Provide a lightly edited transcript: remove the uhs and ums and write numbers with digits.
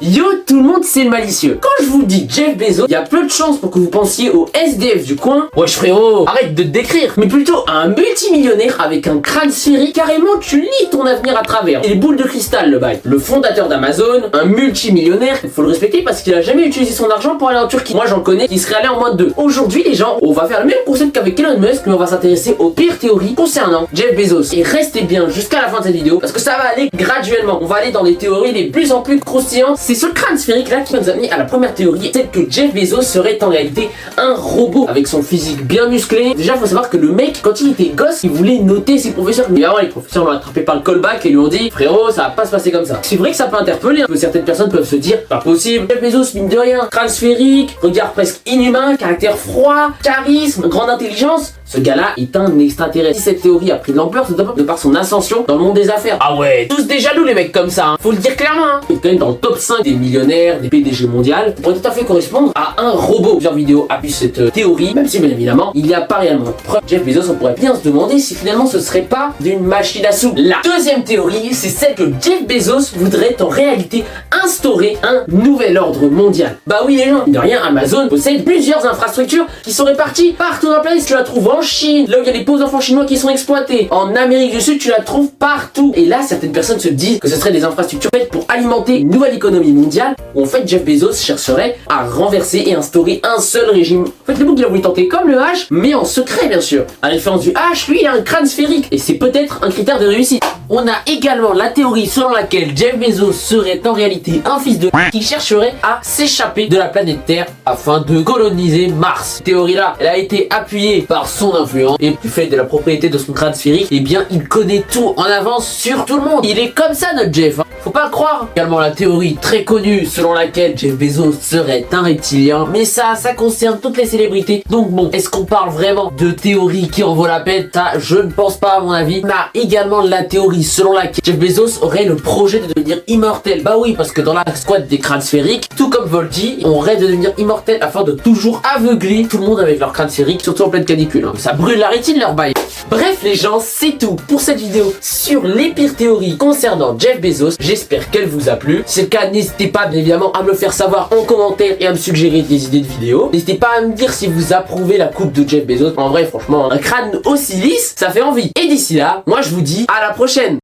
Yo tout le monde, c'est le malicieux. Quand je vous dis Jeff Bezos, il y a peu de chances pour que vous pensiez au SDF du coin. Wesh frérot, arrête de te décrire. Mais plutôt un multimillionnaire avec un crâne sphérique. Carrément, tu lis ton avenir à travers. Et les boules de cristal, le bail. Le fondateur d'Amazon, un multimillionnaire. Il faut le respecter parce qu'il a jamais utilisé son argent pour aller en Turquie. Moi j'en connais qui serait allé en moins de 2. Aujourd'hui les gens, on va faire le même concept qu'avec Elon Musk, mais on va s'intéresser aux pires théories concernant Jeff Bezos. Et restez bien jusqu'à la fin de cette vidéo parce que ça va aller graduellement. On va aller dans les théories les plus en plus croustillantes. C'est ce crâne sphérique là qui va nous amener à la première théorie, celle que Jeff Bezos serait en réalité un robot avec son physique bien musclé. Déjà faut savoir que le mec, quand il était gosse, il voulait noter ses professeurs. Mais avant les professeurs l'ont attrapé par le callback et lui ont dit frérot, ça va pas se passer comme ça. C'est vrai que ça peut interpeller, hein, que certaines personnes peuvent se dire pas possible. Jeff Bezos, mine de rien, crâne sphérique, regard presque inhumain, caractère froid, charisme, grande intelligence. Ce gars-là est un extraterrestre. Si cette théorie a pris de l'ampleur, c'est de par son ascension dans le monde des affaires. Ah ouais, tous des jaloux les mecs comme ça, hein. Faut le dire clairement, hein. Il est quand même dans le top 5 des millionnaires, des PDG mondial. Pourrait tout à fait correspondre à un robot. Plusieurs vidéos appuient cette théorie, même si bien évidemment, il n'y a pas réellement de preuve. Jeff Bezos, on pourrait bien se demander si finalement ce serait pas d'une machine à sous. La deuxième théorie, c'est celle que Jeff Bezos voudrait en réalité instaurer un nouvel ordre mondial. Bah oui les gens, de rien, Amazon possède plusieurs infrastructures qui sont réparties partout dans la planète. Tu la trouves en Chine, là où il y a les pauvres enfants chinois qui sont exploités. En Amérique du Sud, tu la trouves partout. Et là, certaines personnes se disent que ce seraient des infrastructures faites pour alimenter une nouvelle économie mondiale, où en fait Jeff Bezos chercherait à renverser et instaurer un seul régime. En fait, le bouc il a voulu tenter comme le H, mais en secret bien sûr. À la différence du H, lui il a un crâne sphérique, et c'est peut-être un critère de réussite. On a également la théorie selon laquelle Jeff Bezos serait en réalité un fils de qui chercherait à s'échapper de la planète Terre afin de coloniser Mars. Cette théorie-là, elle a été appuyée par son influence et du fait de la propriété de son crâne sphérique, eh bien il connaît tout en avance sur tout le monde. Il est comme ça notre Jeff, hein. Faut pas le croire. Également la théorie très connue selon laquelle Jeff Bezos serait un reptilien, mais ça concerne toutes les célébrités. Donc bon, est-ce qu'on parle vraiment de théorie qui en vaut la peine? Ça, je ne pense pas à mon avis. On a également la théorie selon laquelle Jeff Bezos aurait le projet de devenir immortel. Bah oui, parce que dans la squad des crânes sphériques, tout comme Volty, on rêve de devenir immortel afin de toujours aveugler tout le monde avec leur crâne sphérique, surtout en pleine canicule, hein. Ça brûle la rétine leur bail. Bref les gens, c'est tout pour cette vidéo sur les pires théories concernant Jeff Bezos. J'espère qu'elle vous a plu. Si c'est le cas, n'hésitez pas bien évidemment à me le faire savoir en commentaire et à me suggérer des idées de vidéos. N'hésitez pas à me dire si vous approuvez la coupe de Jeff Bezos. En vrai franchement, un crâne aussi lisse, ça fait envie. Et d'ici là, moi je vous dis à la prochaine.